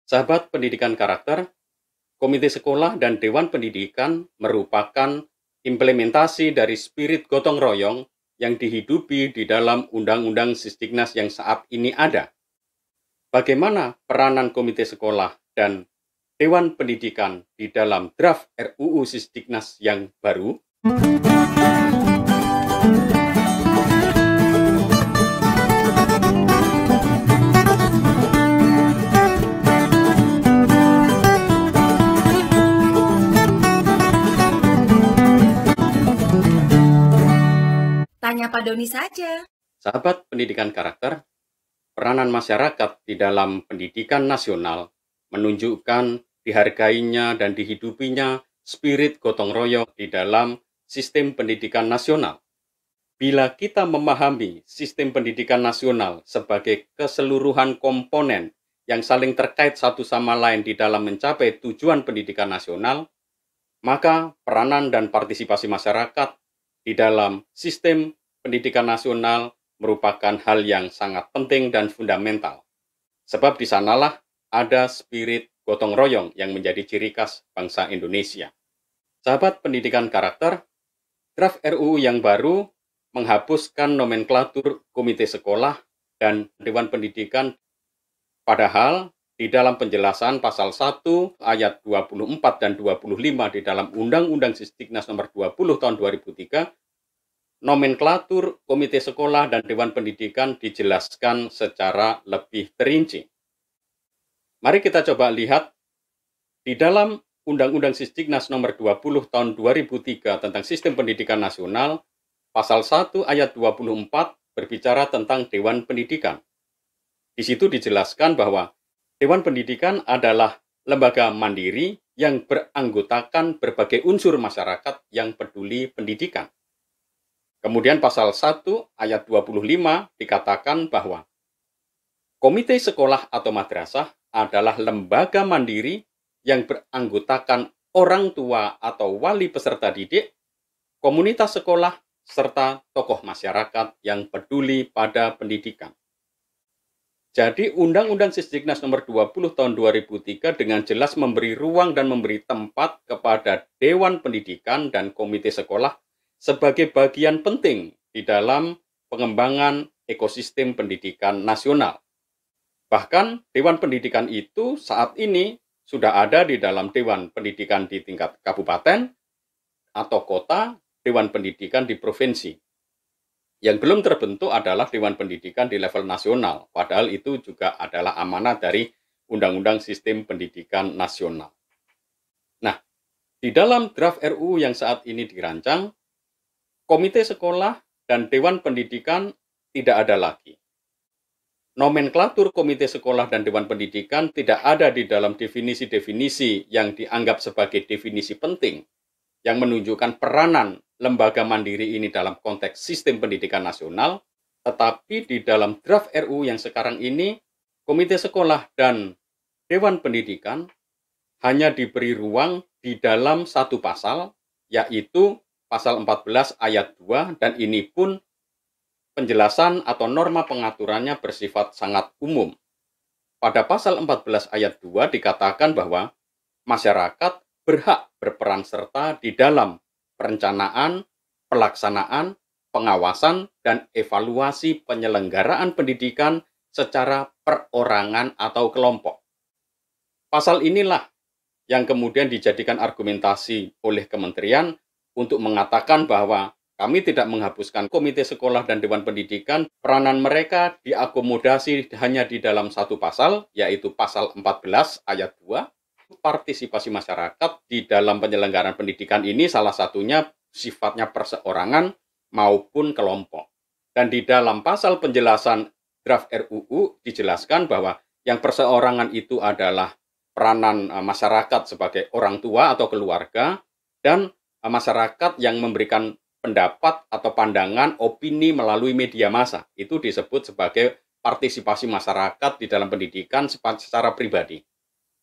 Sahabat pendidikan karakter, komite sekolah dan dewan pendidikan merupakan implementasi dari spirit gotong royong yang dihidupi di dalam Undang-Undang Sisdiknas yang saat ini ada. Bagaimana peranan komite sekolah dan dewan pendidikan di dalam draft RUU Sisdiknas yang baru? Tanya Pak Doni saja. Sahabat pendidikan karakter, peranan masyarakat di dalam pendidikan nasional menunjukkan dihargainya dan dihidupinya spirit gotong royong di dalam sistem pendidikan nasional. Bila kita memahami sistem pendidikan nasional sebagai keseluruhan komponen yang saling terkait satu sama lain di dalam mencapai tujuan pendidikan nasional, maka peranan dan partisipasi masyarakat di dalam sistem pendidikan nasional merupakan hal yang sangat penting dan fundamental. Sebab di sanalah ada spirit gotong royong yang menjadi ciri khas bangsa Indonesia. Sahabat pendidikan karakter, draft RUU yang baru menghapuskan nomenklatur komite sekolah dan dewan pendidikan, padahal di dalam penjelasan pasal 1 ayat 24 dan 25 di dalam Undang-Undang Sisdiknas nomor 20 tahun 2003, nomenklatur komite sekolah dan dewan pendidikan dijelaskan secara lebih terinci. Mari kita coba lihat di dalam Undang-Undang Sisdiknas nomor 20 tahun 2003 tentang sistem pendidikan nasional, pasal 1 ayat 24 berbicara tentang dewan pendidikan. Di situ dijelaskan bahwa dewan pendidikan adalah lembaga mandiri yang beranggotakan berbagai unsur masyarakat yang peduli pendidikan. Kemudian pasal 1 ayat 25 dikatakan bahwa komite sekolah atau madrasah adalah lembaga mandiri yang beranggotakan orang tua atau wali peserta didik, komunitas sekolah, serta tokoh masyarakat yang peduli pada pendidikan. Jadi Undang-Undang Sisdiknas nomor 20 tahun 2003 dengan jelas memberi ruang dan memberi tempat kepada Dewan Pendidikan dan Komite Sekolah sebagai bagian penting di dalam pengembangan ekosistem pendidikan nasional. Bahkan Dewan Pendidikan itu saat ini sudah ada di dalam Dewan Pendidikan di tingkat kabupaten atau kota, Dewan Pendidikan di provinsi. Yang belum terbentuk adalah Dewan Pendidikan di level nasional, padahal itu juga adalah amanat dari Undang-Undang Sistem Pendidikan Nasional. Nah, di dalam draft RUU yang saat ini dirancang, komite sekolah dan Dewan Pendidikan tidak ada lagi. Nomenklatur komite sekolah dan Dewan Pendidikan tidak ada di dalam definisi-definisi yang dianggap sebagai definisi penting, yang menunjukkan peranan lembaga mandiri ini dalam konteks sistem pendidikan nasional, tetapi di dalam draft RUU yang sekarang ini, komite sekolah dan Dewan Pendidikan hanya diberi ruang di dalam satu pasal, yaitu pasal 14 ayat 2, dan ini pun penjelasan atau norma pengaturannya bersifat sangat umum. Pada pasal 14 ayat 2 dikatakan bahwa masyarakat berhak berperan serta di dalam perencanaan, pelaksanaan, pengawasan, dan evaluasi penyelenggaraan pendidikan secara perorangan atau kelompok. Pasal inilah yang kemudian dijadikan argumentasi oleh kementerian untuk mengatakan bahwa kami tidak menghapuskan komite sekolah dan Dewan Pendidikan, peranan mereka diakomodasi hanya di dalam satu pasal, yaitu pasal 14 ayat 2, partisipasi masyarakat di dalam penyelenggaraan pendidikan ini salah satunya sifatnya perseorangan maupun kelompok. Dan di dalam pasal penjelasan draft RUU dijelaskan bahwa yang perseorangan itu adalah peranan masyarakat sebagai orang tua atau keluarga, dan masyarakat yang memberikan pendapat atau pandangan, opini melalui media massa. Itu disebut sebagai partisipasi masyarakat di dalam pendidikan secara pribadi.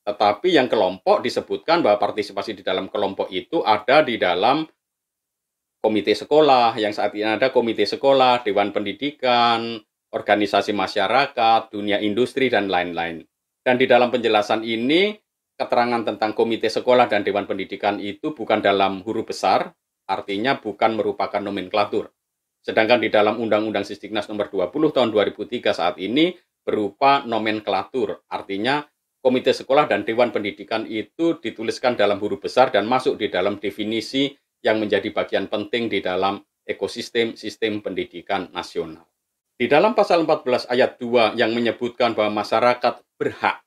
Tetapi yang kelompok disebutkan bahwa partisipasi di dalam kelompok itu ada di dalam komite sekolah, yang saat ini ada komite sekolah, Dewan Pendidikan, organisasi masyarakat, dunia industri, dan lain-lain. Dan di dalam penjelasan ini, keterangan tentang komite sekolah dan dewan pendidikan itu bukan dalam huruf besar, artinya bukan merupakan nomenklatur. Sedangkan di dalam Undang-Undang Sisdiknas nomor 20 tahun 2003 saat ini berupa nomenklatur, artinya komite sekolah dan dewan pendidikan itu dituliskan dalam huruf besar dan masuk di dalam definisi yang menjadi bagian penting di dalam ekosistem sistem pendidikan nasional. Di dalam pasal 14 ayat 2 yang menyebutkan bahwa masyarakat berhak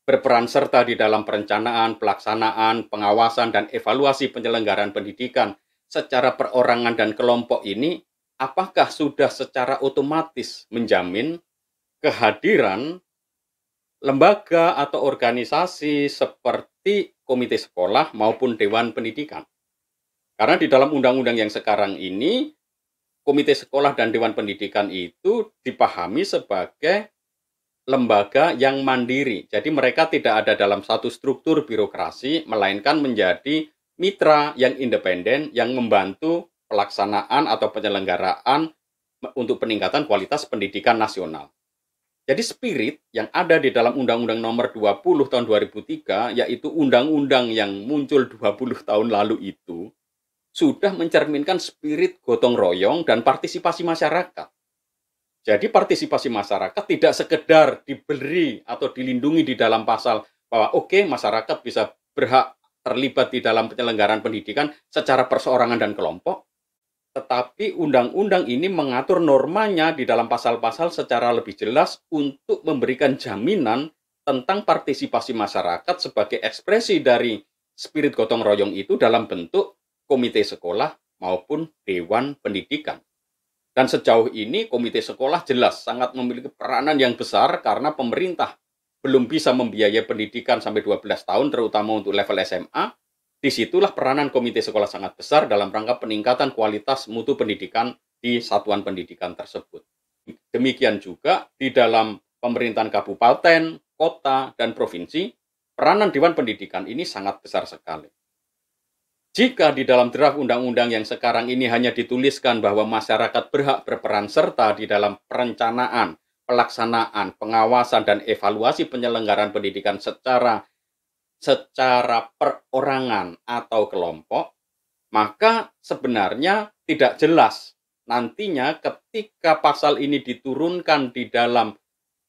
berperan serta di dalam perencanaan, pelaksanaan, pengawasan, dan evaluasi penyelenggaraan pendidikan secara perorangan dan kelompok ini, apakah sudah secara otomatis menjamin kehadiran lembaga atau organisasi seperti komite sekolah maupun dewan pendidikan? Karena di dalam undang-undang yang sekarang ini, komite sekolah dan dewan pendidikan itu dipahami sebagai lembaga yang mandiri. Jadi mereka tidak ada dalam satu struktur birokrasi, melainkan menjadi mitra yang independen yang membantu pelaksanaan atau penyelenggaraan untuk peningkatan kualitas pendidikan nasional. Jadi spirit yang ada di dalam Undang-Undang Nomor 20 tahun 2003, yaitu undang-undang yang muncul 20 tahun lalu itu, sudah mencerminkan spirit gotong royong dan partisipasi masyarakat. Jadi partisipasi masyarakat tidak sekedar diberi atau dilindungi di dalam pasal bahwa masyarakat bisa berhak terlibat di dalam penyelenggaraan pendidikan secara perseorangan dan kelompok, tetapi undang-undang ini mengatur normanya di dalam pasal-pasal secara lebih jelas untuk memberikan jaminan tentang partisipasi masyarakat sebagai ekspresi dari spirit gotong royong itu dalam bentuk komite sekolah maupun dewan pendidikan. Dan sejauh ini komite sekolah jelas sangat memiliki peranan yang besar karena pemerintah belum bisa membiayai pendidikan sampai 12 tahun terutama untuk level SMA. Disitulah peranan komite sekolah sangat besar dalam rangka peningkatan kualitas mutu pendidikan di satuan pendidikan tersebut. Demikian juga di dalam pemerintahan kabupaten, kota, dan provinsi, peranan dewan pendidikan ini sangat besar sekali. Jika di dalam draft undang-undang yang sekarang ini hanya dituliskan bahwa masyarakat berhak berperan serta di dalam perencanaan, pelaksanaan, pengawasan, dan evaluasi penyelenggaraan pendidikan secara perorangan atau kelompok, maka sebenarnya tidak jelas nantinya ketika pasal ini diturunkan di dalam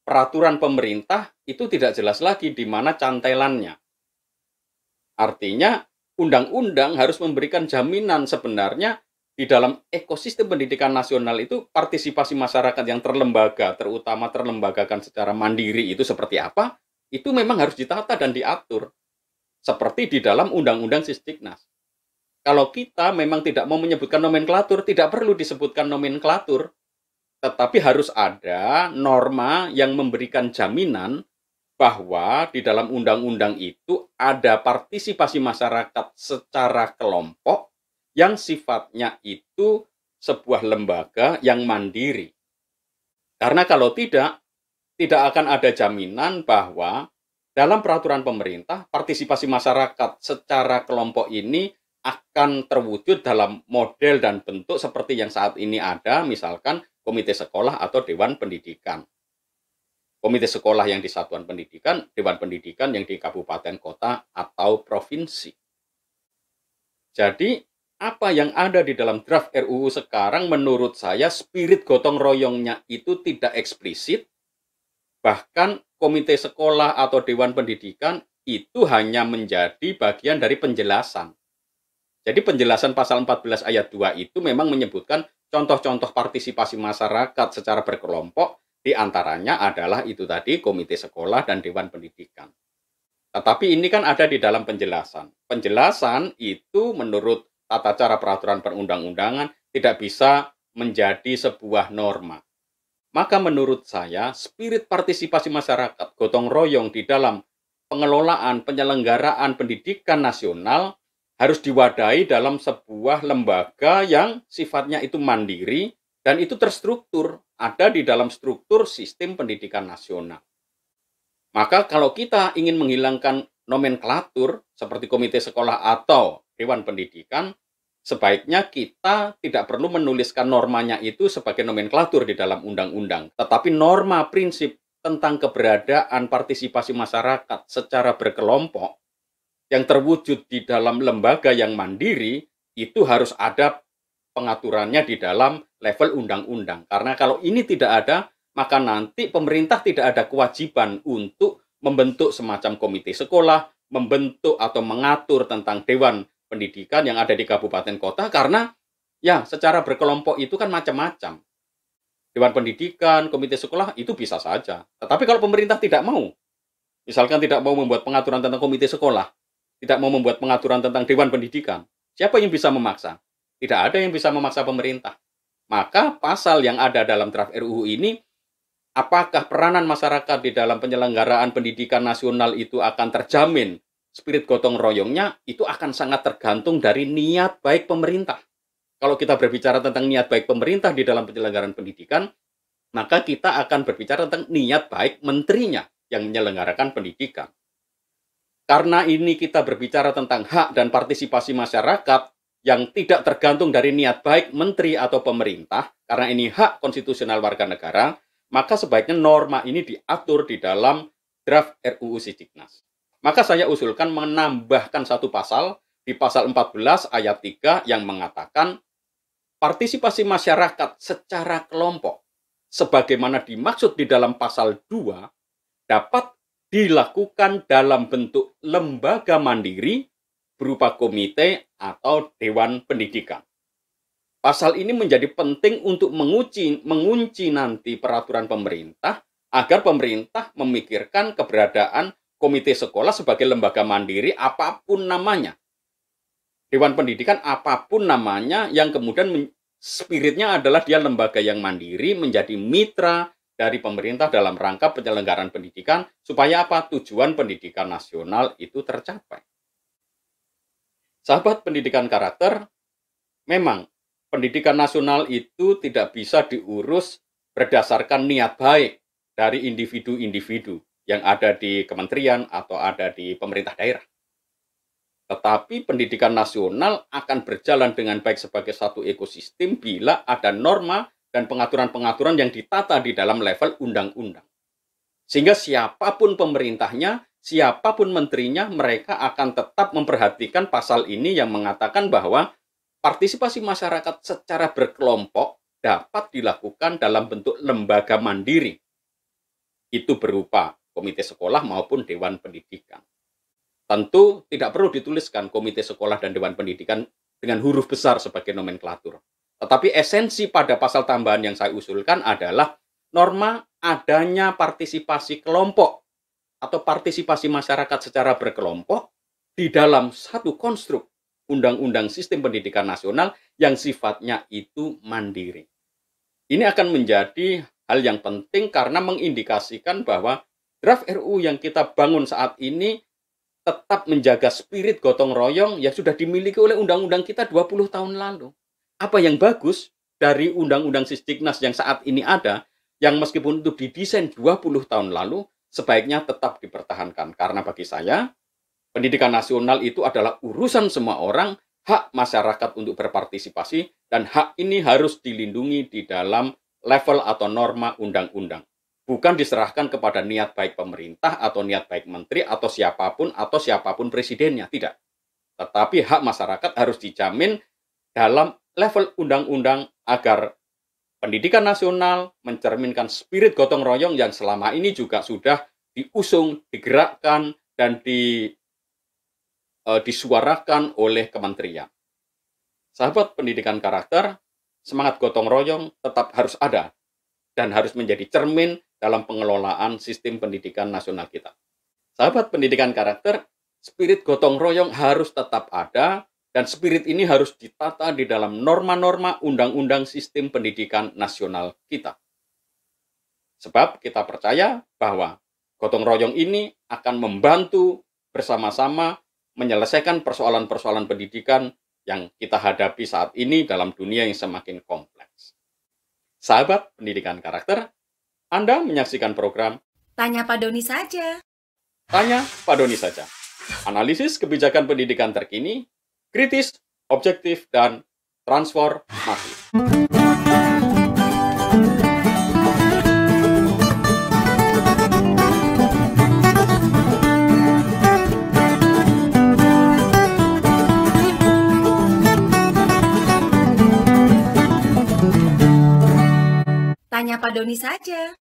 peraturan pemerintah, itu tidak jelas lagi di mana cantelannya. Artinya, undang-undang harus memberikan jaminan sebenarnya di dalam ekosistem pendidikan nasional itu partisipasi masyarakat yang terlembaga, terutama terlembagakan secara mandiri itu seperti apa, itu memang harus ditata dan diatur. Seperti di dalam Undang-Undang Sisdiknas. Kalau kita memang tidak mau menyebutkan nomenklatur, tidak perlu disebutkan nomenklatur, tetapi harus ada norma yang memberikan jaminan bahwa di dalam undang-undang itu ada partisipasi masyarakat secara kelompok yang sifatnya itu sebuah lembaga yang mandiri. Karena kalau tidak akan ada jaminan bahwa dalam peraturan pemerintah, partisipasi masyarakat secara kelompok ini akan terwujud dalam model dan bentuk seperti yang saat ini ada, misalkan komite sekolah atau dewan pendidikan. Komite sekolah yang di satuan pendidikan, dewan pendidikan yang di kabupaten, kota, atau provinsi. Jadi, apa yang ada di dalam draft RUU sekarang menurut saya spirit gotong royongnya itu tidak eksplisit, bahkan komite sekolah atau dewan pendidikan itu hanya menjadi bagian dari penjelasan. Jadi penjelasan pasal 14 ayat 2 itu memang menyebutkan contoh-contoh partisipasi masyarakat secara berkelompok, di antaranya adalah itu tadi komite sekolah dan dewan pendidikan. Tetapi ini kan ada di dalam penjelasan. Penjelasan itu menurut tata cara peraturan perundang-undangan tidak bisa menjadi sebuah norma. Maka menurut saya spirit partisipasi masyarakat gotong royong di dalam pengelolaan penyelenggaraan pendidikan nasional harus diwadahi dalam sebuah lembaga yang sifatnya itu mandiri dan itu terstruktur, ada di dalam struktur sistem pendidikan nasional. Maka kalau kita ingin menghilangkan nomenklatur seperti komite sekolah atau dewan pendidikan, sebaiknya kita tidak perlu menuliskan normanya itu sebagai nomenklatur di dalam undang-undang. Tetapi norma prinsip tentang keberadaan partisipasi masyarakat secara berkelompok yang terwujud di dalam lembaga yang mandiri, itu harus ada pengaturannya di dalam level undang-undang. Karena kalau ini tidak ada, maka nanti pemerintah tidak ada kewajiban untuk membentuk semacam komite sekolah, membentuk atau mengatur tentang dewan pendidikan yang ada di kabupaten kota, karena ya secara berkelompok itu kan macam-macam. Dewan pendidikan, komite sekolah itu bisa saja. Tetapi kalau pemerintah tidak mau, misalkan tidak mau membuat pengaturan tentang komite sekolah, tidak mau membuat pengaturan tentang dewan pendidikan, siapa yang bisa memaksa? Tidak ada yang bisa memaksa pemerintah. Maka pasal yang ada dalam draft RUU ini, apakah peranan masyarakat di dalam penyelenggaraan pendidikan nasional itu akan terjamin spirit gotong royongnya, itu akan sangat tergantung dari niat baik pemerintah. Kalau kita berbicara tentang niat baik pemerintah di dalam penyelenggaraan pendidikan, maka kita akan berbicara tentang niat baik menterinya yang menyelenggarakan pendidikan. Karena ini kita berbicara tentang hak dan partisipasi masyarakat yang tidak tergantung dari niat baik menteri atau pemerintah, karena ini hak konstitusional warga negara, maka sebaiknya norma ini diatur di dalam draft RUU Sisdiknas. Maka saya usulkan menambahkan satu pasal di pasal 14 ayat 3 yang mengatakan partisipasi masyarakat secara kelompok sebagaimana dimaksud di dalam pasal 2 dapat dilakukan dalam bentuk lembaga mandiri berupa komite atau dewan pendidikan. Pasal ini menjadi penting untuk mengunci nanti peraturan pemerintah agar pemerintah memikirkan keberadaan komite sekolah sebagai lembaga mandiri apapun namanya. Dewan pendidikan apapun namanya yang kemudian spiritnya adalah dia lembaga yang mandiri menjadi mitra dari pemerintah dalam rangka penyelenggaraan pendidikan supaya apa? Tujuan pendidikan nasional itu tercapai. Sahabat pendidikan karakter, memang pendidikan nasional itu tidak bisa diurus berdasarkan niat baik dari individu-individu yang ada di kementerian atau ada di pemerintah daerah. Tetapi pendidikan nasional akan berjalan dengan baik sebagai satu ekosistem bila ada norma dan pengaturan-pengaturan yang ditata di dalam level undang-undang. Sehingga siapapun pemerintahnya, siapapun menterinya, mereka akan tetap memperhatikan pasal ini yang mengatakan bahwa partisipasi masyarakat secara berkelompok dapat dilakukan dalam bentuk lembaga mandiri. Itu berupa komite sekolah maupun dewan pendidikan. Tentu tidak perlu dituliskan komite sekolah dan dewan pendidikan dengan huruf besar sebagai nomenklatur. Tetapi esensi pada pasal tambahan yang saya usulkan adalah norma adanya partisipasi kelompok atau partisipasi masyarakat secara berkelompok di dalam satu konstruk Undang-Undang Sistem Pendidikan Nasional yang sifatnya itu mandiri. Ini akan menjadi hal yang penting karena mengindikasikan bahwa draft RUU yang kita bangun saat ini tetap menjaga spirit gotong royong yang sudah dimiliki oleh undang-undang kita 20 tahun lalu. Apa yang bagus dari undang-undang Sisdiknas yang saat ini ada, yang meskipun itu didesain 20 tahun lalu, sebaiknya tetap dipertahankan. Karena bagi saya, pendidikan nasional itu adalah urusan semua orang, hak masyarakat untuk berpartisipasi, dan hak ini harus dilindungi di dalam level atau norma undang-undang. Bukan diserahkan kepada niat baik pemerintah atau niat baik menteri atau siapapun presidennya, tidak. Tetapi hak masyarakat harus dijamin dalam level undang-undang agar pendidikan nasional mencerminkan spirit gotong royong yang selama ini juga sudah diusung, digerakkan, dan disuarakan oleh kementerian. Sahabat pendidikan karakter, semangat gotong royong tetap harus ada dan harus menjadi cermin dalam pengelolaan sistem pendidikan nasional kita. Sahabat pendidikan karakter, spirit gotong royong harus tetap ada dan spirit ini harus ditata di dalam norma-norma undang-undang sistem pendidikan nasional kita. Sebab kita percaya bahwa gotong royong ini akan membantu bersama-sama menyelesaikan persoalan-persoalan pendidikan yang kita hadapi saat ini dalam dunia yang semakin kompleks. Sahabat pendidikan karakter, Anda menyaksikan program Tanya Pak Doni saja. Tanya Pak Doni saja. Analisis kebijakan pendidikan terkini, kritis, objektif, dan transformatif. Tanya Pak Doni saja.